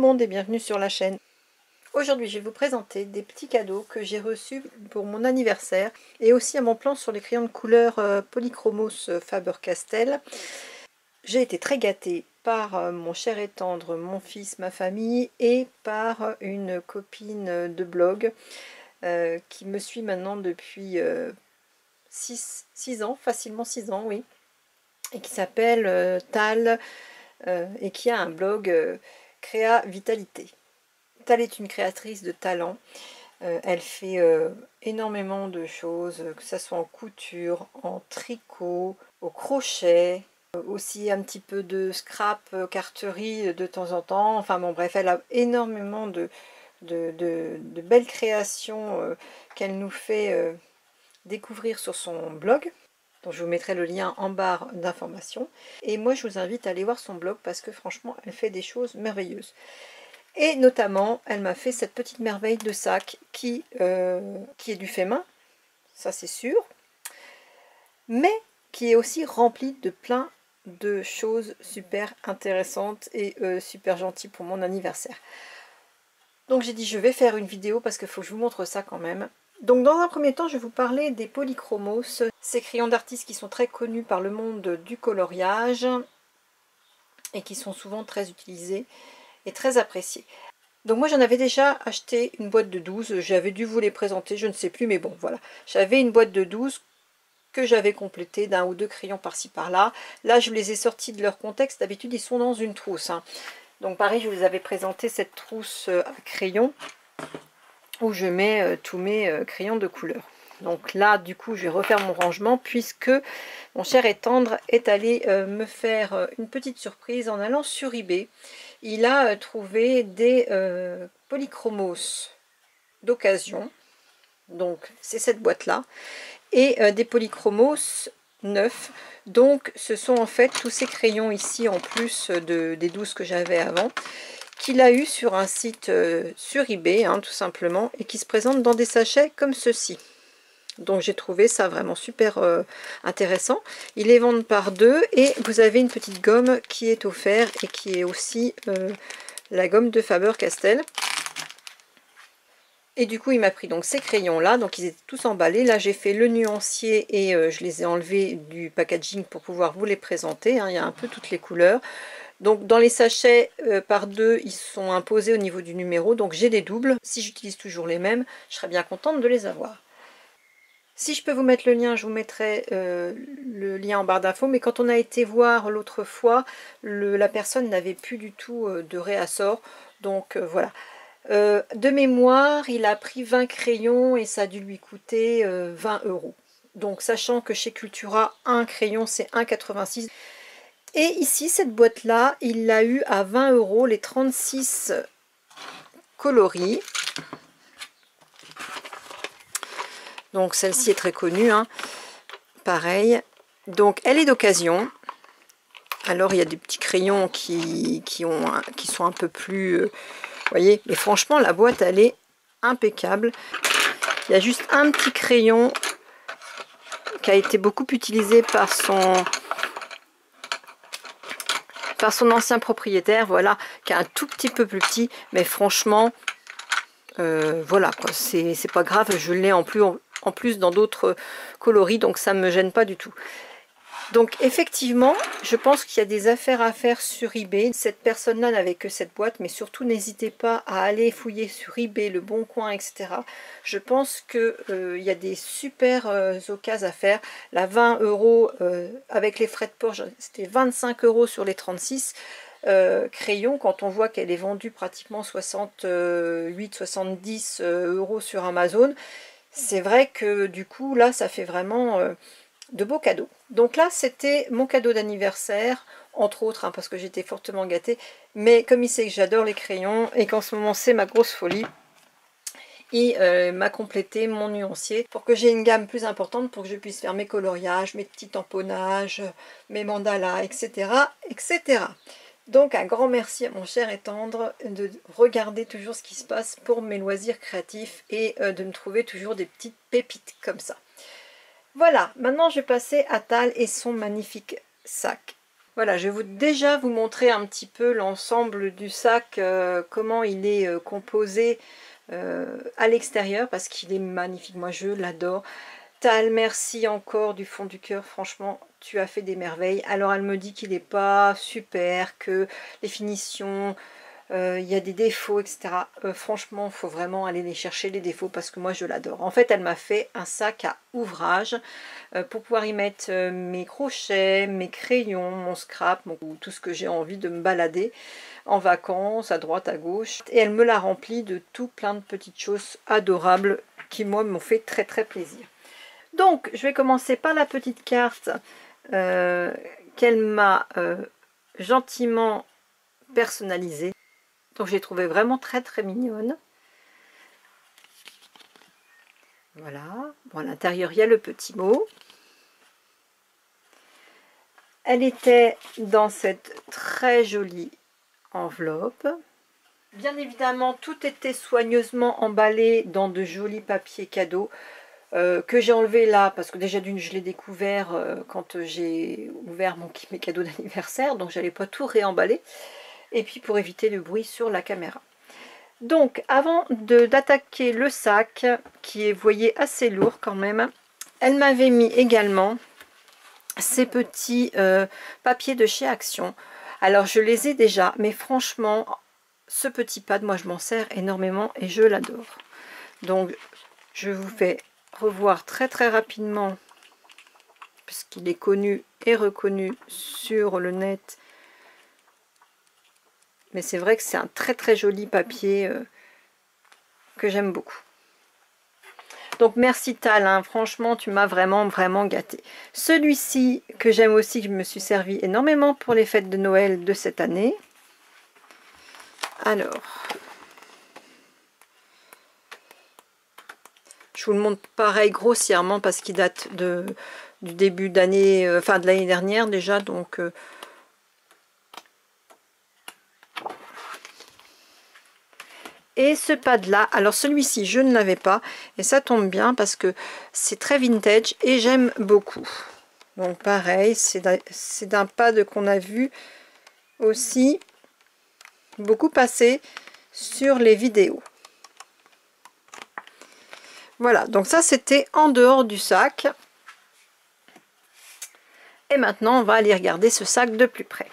monde et bienvenue sur la chaîne. Aujourd'hui je vais vous présenter des petits cadeaux que j'ai reçus pour mon anniversaire et aussi à mon plan sur les crayons de couleur Polychromos Faber-Castell. J'ai été très gâtée par mon cher et tendre, mon fils, ma famille et par une copine de blog qui me suit maintenant depuis 6 ans, facilement 6 ans, oui, et qui s'appelle Tal et qui a un blog Créa Vitalité. Tal est une créatrice de talent. Elle fait énormément de choses, que ce soit en couture, en tricot, au crochet, aussi un petit peu de scrap, carterie de temps en temps. Enfin bon bref, elle a énormément de belles créations qu'elle nous fait découvrir sur son blog. Donc je vous mettrai le lien en barre d'informations. Et moi je vous invite à aller voir son blog parce que franchement elle fait des choses merveilleuses. Et notamment elle m'a fait cette petite merveille de sac qui est du fait main, ça c'est sûr, mais qui est aussi rempli de plein de choses super intéressantes et super gentilles pour mon anniversaire. Donc j'ai dit je vais faire une vidéo parce qu'il faut que je vous montre ça quand même. Donc dans un premier temps je vais vous parler des Polychromos, ces crayons d'artistes qui sont très connus par le monde du coloriage et qui sont souvent très utilisés et très appréciés. Donc moi j'en avais déjà acheté une boîte de 12, j'avais dû vous les présenter, je ne sais plus, mais bon voilà. J'avais une boîte de 12 que j'avais complétée d'un ou deux crayons par-ci par-là. Là je les ai sortis de leur contexte, d'habitude ils sont dans une trousse, hein. Donc pareil, je vous avais présenté cette trousse à crayons où je mets tous mes crayons de couleur. Donc là du coup je vais refaire mon rangement puisque mon cher et tendre est allé me faire une petite surprise en allant sur eBay. Il a trouvé des Polychromos d'occasion, donc c'est cette boîte là, et des Polychromos neufs. Donc ce sont en fait tous ces crayons ici en plus des 12 que j'avais avant, qu'il a eu sur un site sur eBay, hein, tout simplement, et qui se présentent dans des sachets comme ceci. Donc j'ai trouvé ça vraiment super intéressant. Ils les vendent par deux et vous avez une petite gomme qui est offerte et qui est aussi la gomme de Faber-Castell. Et du coup il m'a pris donc ces crayons là, donc ils étaient tous emballés. Là j'ai fait le nuancier et je les ai enlevés du packaging pour pouvoir vous les présenter, hein. Il y a un peu toutes les couleurs. Donc dans les sachets par deux, ils sont imposés au niveau du numéro, donc j'ai des doubles. Si j'utilise toujours les mêmes, je serais bien contente de les avoir. Si je peux vous mettre le lien, je vous mettrai le lien en barre d'infos. Mais quand on a été voir l'autre fois, la personne n'avait plus du tout de réassort. Donc voilà. De mémoire, il a pris 20 crayons et ça a dû lui coûter 20 €. Donc sachant que chez Cultura, un crayon c'est 1,86 €. Et ici, cette boîte-là, il l'a eu à 20 € les 36 coloris. Donc celle-ci est très connue, hein. Pareil. Donc elle est d'occasion. Alors il y a des petits crayons qui sont un peu plus... voyez, mais franchement la boîte elle est impeccable. Il y a juste un petit crayon qui a été beaucoup utilisé par son ancien propriétaire, voilà, qui est un tout petit peu plus petit, mais franchement, voilà quoi, c'est pas grave, je l'ai en plus dans d'autres coloris, donc ça me gêne pas du tout. Donc effectivement, je pense qu'il y a des affaires à faire sur eBay. Cette personne-là n'avait que cette boîte, mais surtout n'hésitez pas à aller fouiller sur eBay, Le Bon Coin, etc. Je pense qu'il y a des super occasions à faire. La 20 € avec les frais de port, c'était 25 € sur les 36 crayons. Quand on voit qu'elle est vendue pratiquement 68-70 € sur Amazon, c'est vrai que du coup là ça fait vraiment de beaux cadeaux. Donc là c'était mon cadeau d'anniversaire, entre autres, hein, parce que j'étais fortement gâtée, mais comme il sait que j'adore les crayons et qu'en ce moment c'est ma grosse folie, il m'a complété mon nuancier pour que j'ai une gamme plus importante, pour que je puisse faire mes coloriages, mes petits tamponnages, mes mandalas, etc., etc. Donc un grand merci à mon cher et tendre de regarder toujours ce qui se passe pour mes loisirs créatifs et de me trouver toujours des petites pépites comme ça. Voilà, maintenant je vais passer à Tal et son magnifique sac. Voilà, je vais déjà vous montrer un petit peu l'ensemble du sac, comment il est composé à l'extérieur, parce qu'il est magnifique, moi je l'adore. Tal, merci encore du fond du cœur, franchement tu as fait des merveilles. Alors elle me dit qu'il n'est pas super, que les finitions, il y a des défauts, etc. Franchement, il faut vraiment aller les chercher les défauts, parce que moi je l'adore. En fait, elle m'a fait un sac à ouvrage pour pouvoir y mettre mes crochets, mes crayons, mon scrap, tout ce que j'ai envie de me balader en vacances, à droite, à gauche. Et elle me l'a rempli de tout plein de petites choses adorables qui, moi, m'ont fait très très plaisir. Donc, je vais commencer par la petite carte qu'elle m'a gentiment personnalisée. Donc, j'ai trouvé vraiment très très mignonne. Voilà. Bon, à l'intérieur, il y a le petit mot. Elle était dans cette très jolie enveloppe. Bien évidemment, tout était soigneusement emballé dans de jolis papiers cadeaux que j'ai enlevé là, parce que déjà d'une, je l'ai découvert quand j'ai ouvert mes cadeaux d'anniversaire, donc j'allais pas tout réemballer. Et puis pour éviter le bruit sur la caméra. Donc, avant d'attaquer le sac, qui est, vous voyez, assez lourd quand même, elle m'avait mis également ces petits papiers de chez Action. Alors je les ai déjà, mais franchement ce petit pad, moi je m'en sers énormément et je l'adore. Donc je vous fais revoir très très rapidement, puisqu'il est connu et reconnu sur le net, mais c'est vrai que c'est un très très joli papier que j'aime beaucoup. Donc merci Tal, hein, franchement tu m'as vraiment gâté. Celui-ci que j'aime aussi, que je me suis servi énormément pour les fêtes de Noël de cette année. Alors, je vous le montre pareil grossièrement parce qu'il date du début d'année, enfin de l'année dernière déjà, donc et ce pad là, alors celui-ci je ne l'avais pas et ça tombe bien parce que c'est très vintage et j'aime beaucoup. Donc pareil, c'est d'un pad qu'on a vu aussi beaucoup passer sur les vidéos. Voilà, donc ça c'était en dehors du sac. Et maintenant on va aller regarder ce sac de plus près.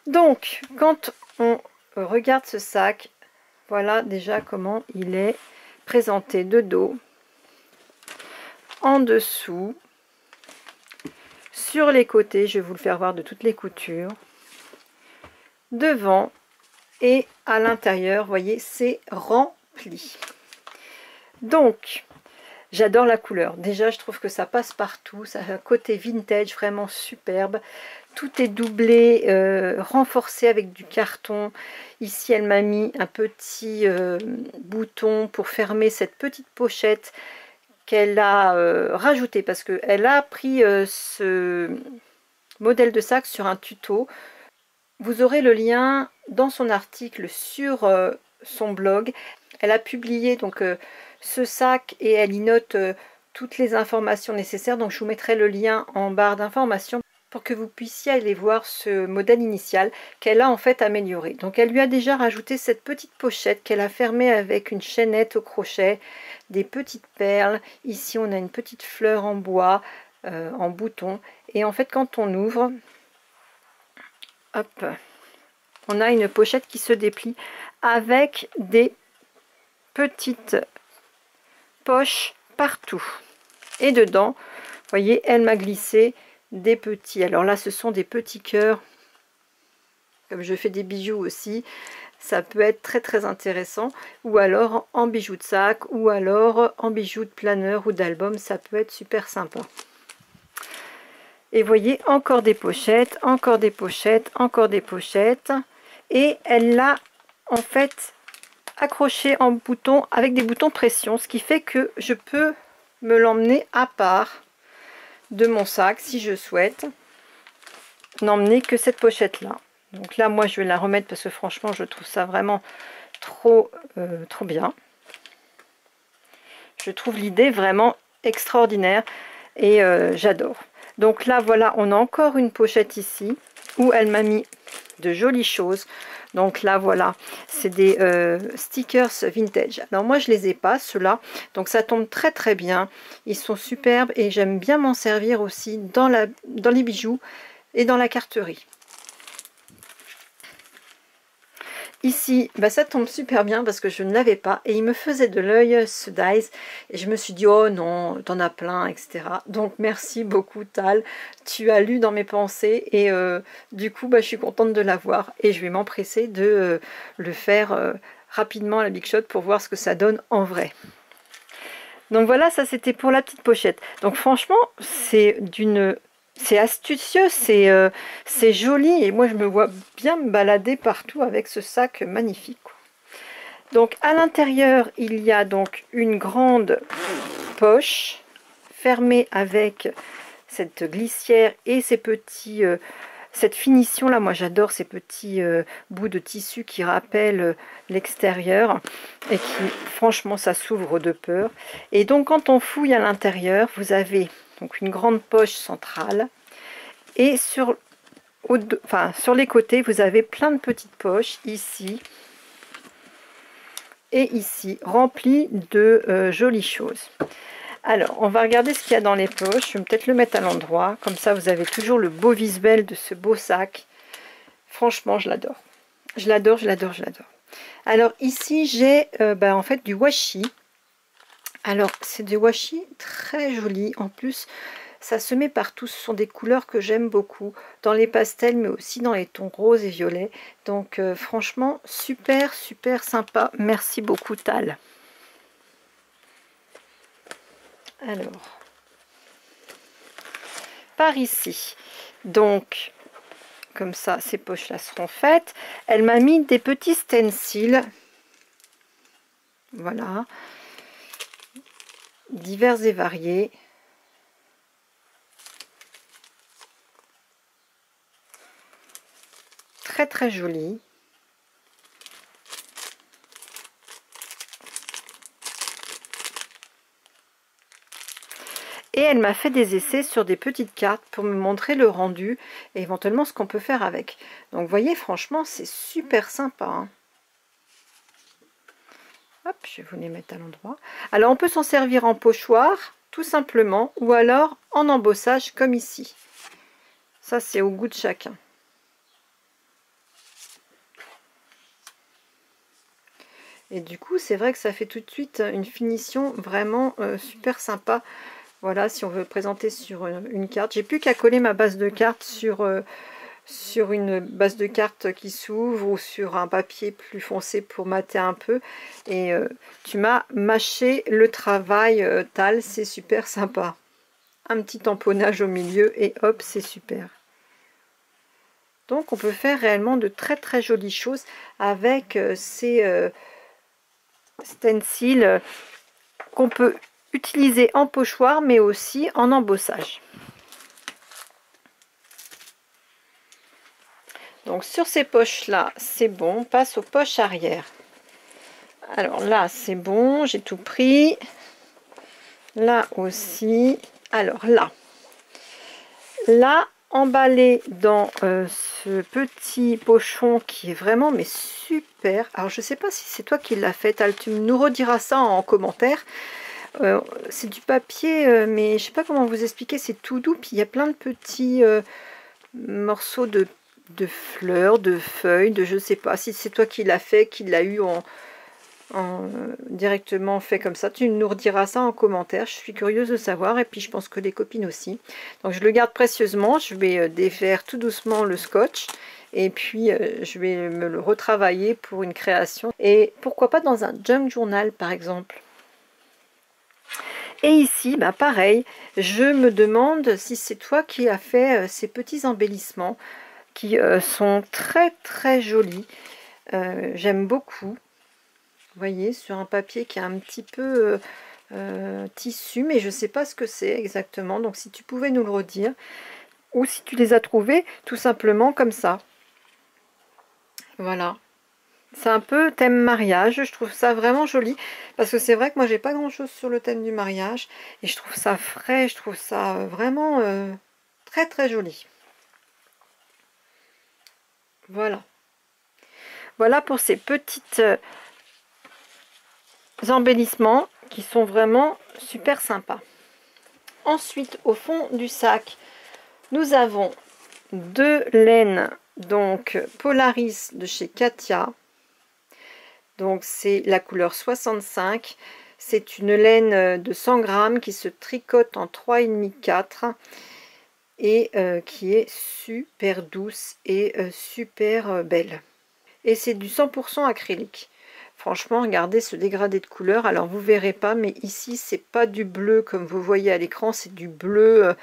Donc quand on regarde ce sac, voilà déjà comment il est présenté de dos, en dessous, sur les côtés, je vais vous le faire voir de toutes les coutures, devant et à l'intérieur, vous voyez, c'est rempli. Donc, j'adore la couleur. Déjà, je trouve que ça passe partout. Ça a un côté vintage vraiment superbe. Tout est doublé, renforcé avec du carton. Ici, elle m'a mis un petit bouton pour fermer cette petite pochette qu'elle a rajouté, parce qu'elle a pris ce modèle de sac sur un tuto. Vous aurez le lien dans son article sur son blog. Elle a publié donc ce sac et elle y note toutes les informations nécessaires. Donc je vous mettrai le lien en barre d'informations pour que vous puissiez aller voir ce modèle initial qu'elle a en fait amélioré. Donc elle lui a déjà rajouté cette petite pochette qu'elle a fermée avec une chaînette au crochet, des petites perles. Ici on a une petite fleur en bois, en bouton. Et en fait quand on ouvre, hop, on a une pochette qui se déplie avec des petites poches partout. Et dedans, vous voyez, elle m'a glissé des petits. Alors là, ce sont des petits cœurs. Comme je fais des bijoux aussi, ça peut être très très intéressant. Ou alors en bijoux de sac, ou alors en bijoux de planeur ou d'album, ça peut être super sympa. Et vous voyez, encore des pochettes, encore des pochettes, encore des pochettes. Et elle l'a en fait accroché en bouton avec des boutons pression, ce qui fait que je peux me l'emmener à part de mon sac si je souhaite n'emmener que cette pochette là. Donc là moi je vais la remettre parce que franchement je trouve ça vraiment trop bien. Je trouve l'idée vraiment extraordinaire et j'adore. Donc là, voilà, on a encore une pochette ici où elle m'a mis de jolies choses. Donc là, voilà, c'est des stickers vintage. Alors moi, je les ai pas, ceux-là. Donc ça tombe très très bien. Ils sont superbes et j'aime bien m'en servir aussi dans les bijoux et dans la carterie. Ici, bah ça tombe super bien parce que je ne l'avais pas et il me faisait de l'œil ce dies et je me suis dit oh non, t'en as plein, etc. Donc merci beaucoup Tal, tu as lu dans mes pensées et du coup bah, je suis contente de l'avoir et je vais m'empresser de le faire rapidement à la Big Shot pour voir ce que ça donne en vrai. Donc voilà, ça c'était pour la petite pochette. Donc franchement, c'est astucieux, c'est joli et moi je me vois bien me balader partout avec ce sac magnifique, quoi. Donc à l'intérieur, il y a donc une grande poche fermée avec cette glissière et ces petits cette finition là. Moi j'adore ces petits bouts de tissu qui rappellent l'extérieur et qui franchement ça s'ouvre de peur. Et donc quand on fouille à l'intérieur, vous avez donc une grande poche centrale et sur les côtés vous avez plein de petites poches ici et ici remplies de jolies choses. Alors, on va regarder ce qu'il y a dans les poches. Je vais peut-être le mettre à l'endroit. Comme ça, vous avez toujours le beau visuel de ce beau sac. Franchement, je l'adore. Je l'adore, je l'adore, je l'adore. Alors, ici, j'ai en fait du washi. Alors, c'est du washi très joli. En plus, ça se met partout. Ce sont des couleurs que j'aime beaucoup. Dans les pastels, mais aussi dans les tons roses et violets. Donc, franchement, super, super sympa. Merci beaucoup, Tal. Alors, par ici, donc, comme ça, ces poches-là seront faites. Elle m'a mis des petits stencils. Voilà. Divers et variés. Très, très jolis. Et elle m'a fait des essais sur des petites cartes pour me montrer le rendu et éventuellement ce qu'on peut faire avec. Donc vous voyez, franchement, c'est super sympa, hein. Hop, je vais vous les mettre à l'endroit. Alors on peut s'en servir en pochoir, tout simplement, ou alors en embossage comme ici. Ça, c'est au goût de chacun. Et du coup, c'est vrai que ça fait tout de suite une finition vraiment super sympa. Voilà, si on veut le présenter sur une carte. J'ai plus qu'à coller ma base de carte sur une base de carte qui s'ouvre ou sur un papier plus foncé pour mater un peu. Et tu m'as mâché le travail, Tal, c'est super sympa. Un petit tamponnage au milieu et hop, c'est super. Donc on peut faire réellement de très très jolies choses avec ces stencils qu'on peut utiliser en pochoir mais aussi en embossage. Donc sur ces poches là c'est bon, on passe aux poches arrière. Alors là c'est bon, j'ai tout pris, là aussi. Alors là emballé dans ce petit pochon qui est vraiment mais super. Alors je sais pas si c'est toi qui l'as fait, tu nous rediras ça en commentaire. C'est du papier mais je sais pas comment vous expliquer, c'est tout doux, puis il y a plein de petits morceaux de fleurs, de feuilles, de je sais pas si c'est toi qui l'as fait, qui l'a eu directement fait comme ça. Tu nous rediras ça en commentaire, je suis curieuse de savoir, et puis je pense que les copines aussi. Donc je le garde précieusement, je vais défaire tout doucement le scotch et puis je vais me le retravailler pour une création, et pourquoi pas dans un junk journal par exemple. Et ici, bah pareil, je me demande si c'est toi qui as fait ces petits embellissements qui sont très très jolis. J'aime beaucoup. Vous voyez, sur un papier qui est un petit peu tissu, mais je ne sais pas ce que c'est exactement. Donc si tu pouvais nous le redire, ou si tu les as trouvés tout simplement comme ça. Voilà. C'est un peu thème mariage, je trouve ça vraiment joli, parce que c'est vrai que moi j'ai pas grand chose sur le thème du mariage, et je trouve ça frais, je trouve ça vraiment très très joli. Voilà. Voilà pour ces petites embellissements qui sont vraiment super sympas. Ensuite, au fond du sac, nous avons deux laines, donc Polaris de chez Katia. Donc c'est la couleur 65. C'est une laine de 100 grammes qui se tricote en 3,5-4 et qui est super douce et super belle. Et c'est du 100% acrylique. Franchement, regardez ce dégradé de couleur. Alors vous verrez pas, mais ici c'est pas du bleu comme vous voyez à l'écran, c'est du bleu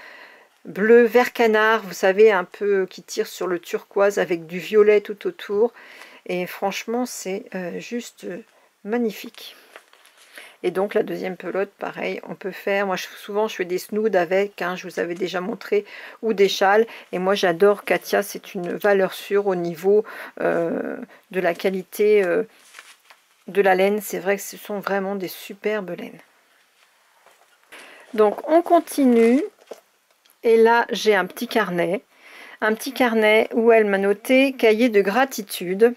bleu vert canard, vous savez, un peu qui tire sur le turquoise avec du violet tout autour. Et franchement, c'est juste magnifique. Et donc la deuxième pelote, pareil, on peut faire, moi souvent je fais des snoods avec, hein, je vous avais déjà montré, ou des châles. Et moi j'adore Katia, c'est une valeur sûre au niveau de la qualité de la laine. C'est vrai que ce sont vraiment des superbes laines. Donc on continue. Et là, j'ai un petit carnet où elle m'a noté cahier de gratitude.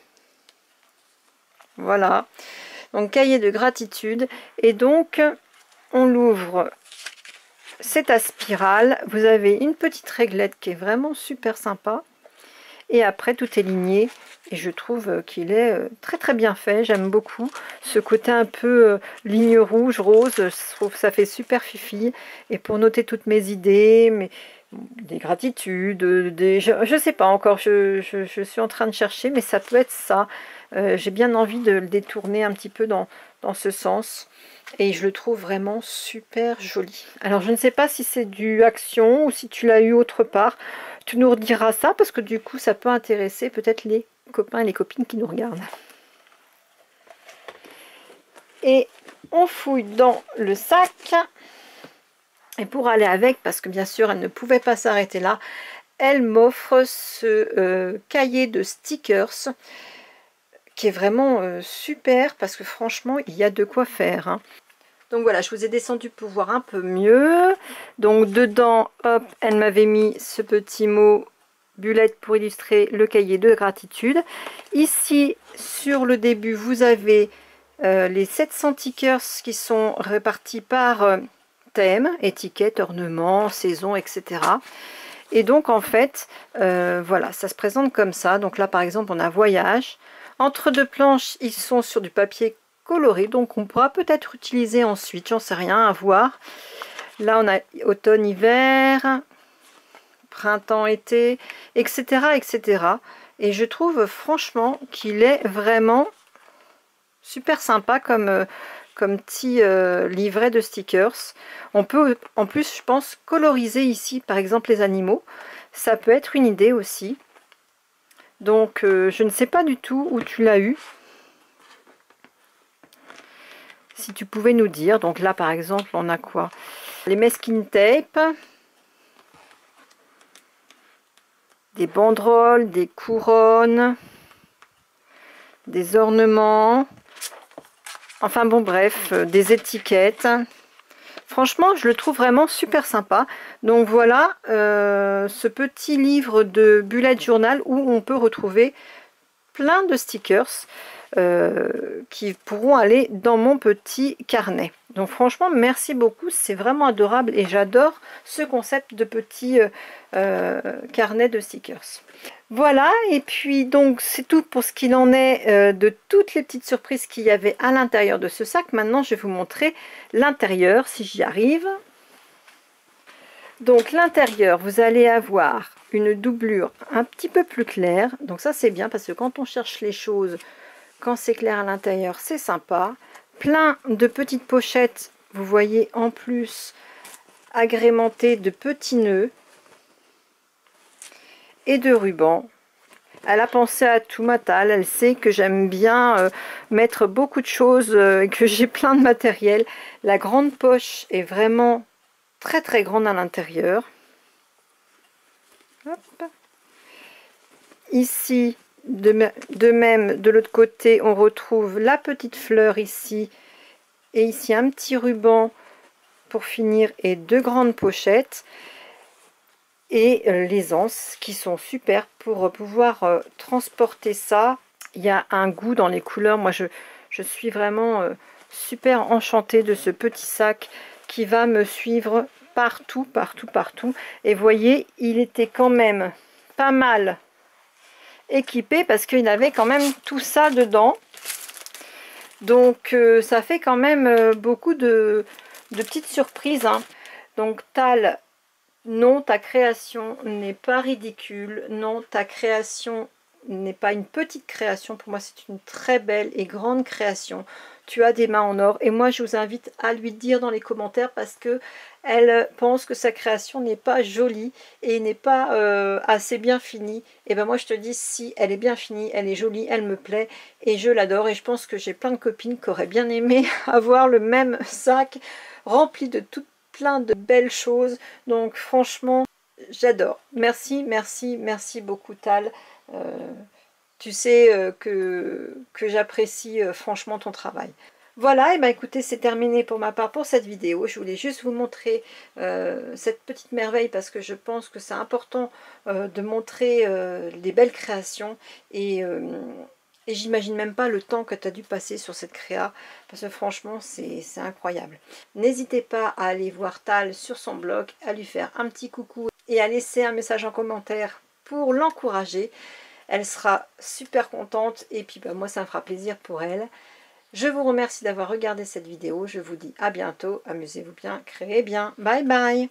Voilà, donc cahier de gratitude. Et donc, on l'ouvre, c'est à spirale. Vous avez une petite réglette qui est vraiment super sympa. Et après, tout est ligné. Et je trouve qu'il est très très bien fait. J'aime beaucoup ce côté un peu ligne rouge, rose. Je trouve que ça fait super fifi. Et pour noter toutes mes idées, des gratitudes, je sais pas encore, je suis en train de chercher, mais ça peut être ça. J'ai bien envie de le détourner un petit peu dans ce sens. Et je le trouve vraiment super joli. Alors je ne sais pas si c'est du Action ou si tu l'as eu autre part. Tu nous rediras ça parce que du coup ça peut intéresser peut-être les copains et les copines qui nous regardent. Et on fouille dans le sac. Et pour aller avec, parce que bien sûr elle ne pouvait pas s'arrêter là, elle m'offre ce cahier de stickers qui est vraiment super parce que franchement il y a de quoi faire, hein. Donc voilà, je vous ai descendu pour voir un peu mieux. Donc dedans, hop, elle m'avait mis ce petit mot Bullet pour illustrer le cahier de gratitude. Ici, sur le début, vous avez les 700 stickers qui sont répartis par thème, étiquette, ornement, saison, etc. Et donc en fait, voilà, ça se présente comme ça. Donc là, par exemple, on a voyage. Entre deux planches, ils sont sur du papier coloré, donc on pourra peut-être utiliser ensuite, j'en sais rien, à voir. Là on a automne, hiver, printemps, été, etc., etc. Et je trouve franchement qu'il est vraiment super sympa comme petit livret de stickers. On peut en plus, je pense, coloriser ici par exemple les animaux. Ça peut être une idée aussi. Donc je ne sais pas du tout où tu l'as eu. Si tu pouvais nous dire. Donc là par exemple on a quoi? Les masking tape, des banderoles, des couronnes, des ornements, enfin bon bref, des étiquettes. Franchement je le trouve vraiment super sympa. Donc voilà ce petit livre de bullet journal où on peut retrouver plein de stickers qui pourront aller dans mon petit carnet. Donc franchement merci beaucoup, c'est vraiment adorable et j'adore ce concept de petit carnet de stickers. Voilà, et puis donc c'est tout pour ce qu'il en est de toutes les petites surprises qu'il y avait à l'intérieur de ce sac. Maintenant je vais vous montrer l'intérieur si j'y arrive. Donc l'intérieur, vous allez avoir une doublure un petit peu plus claire. Donc ça c'est bien parce que quand on cherche les choses, quand c'est clair à l'intérieur, c'est sympa. Plein de petites pochettes, vous voyez en plus agrémentées de petits nœuds et de rubans. Elle a pensé à tout Matal, elle sait que j'aime bien mettre beaucoup de choses et que j'ai plein de matériel. La grande poche est vraiment très très grande à l'intérieur. Ici, de même, de l'autre côté, on retrouve la petite fleur ici. Et ici, un petit ruban pour finir et deux grandes pochettes. et les anses qui sont super pour pouvoir transporter ça. Il y a un goût dans les couleurs. Moi, je suis vraiment super enchantée de ce petit sac qui va me suivre partout, partout, partout. Et voyez, il était quand même pas mal équipé parce qu'il avait quand même tout ça dedans. Donc, ça fait quand même beaucoup de petites surprises, hein. Donc, Tal, non, ta création n'est pas ridicule. Non, ta création n'est pas une petite création. Pour moi, c'est une très belle et grande création. Tu as des mains en or. Et moi, je vous invite à lui dire dans les commentaires parce que elle pense que sa création n'est pas jolie et n'est pas assez bien finie. Et ben moi, je te dis, si, elle est bien finie, elle est jolie, elle me plaît et je l'adore. Et je pense que j'ai plein de copines qui auraient bien aimé avoir le même sac rempli de tout plein de belles choses. Donc franchement, j'adore. Merci, merci, merci beaucoup Tal. Tu sais que j'apprécie franchement ton travail. Voilà, et ben écoutez, c'est terminé pour ma part pour cette vidéo. Je voulais juste vous montrer cette petite merveille parce que je pense que c'est important de montrer les belles créations et j'imagine même pas le temps que tu as dû passer sur cette créa parce que franchement c'est incroyable. N'hésitez pas à aller voir Tal sur son blog, à lui faire un petit coucou et à laisser un message en commentaire pour l'encourager. Elle sera super contente et puis bah, moi ça me fera plaisir pour elle. Je vous remercie d'avoir regardé cette vidéo. Je vous dis à bientôt. Amusez-vous bien, créez bien. Bye bye.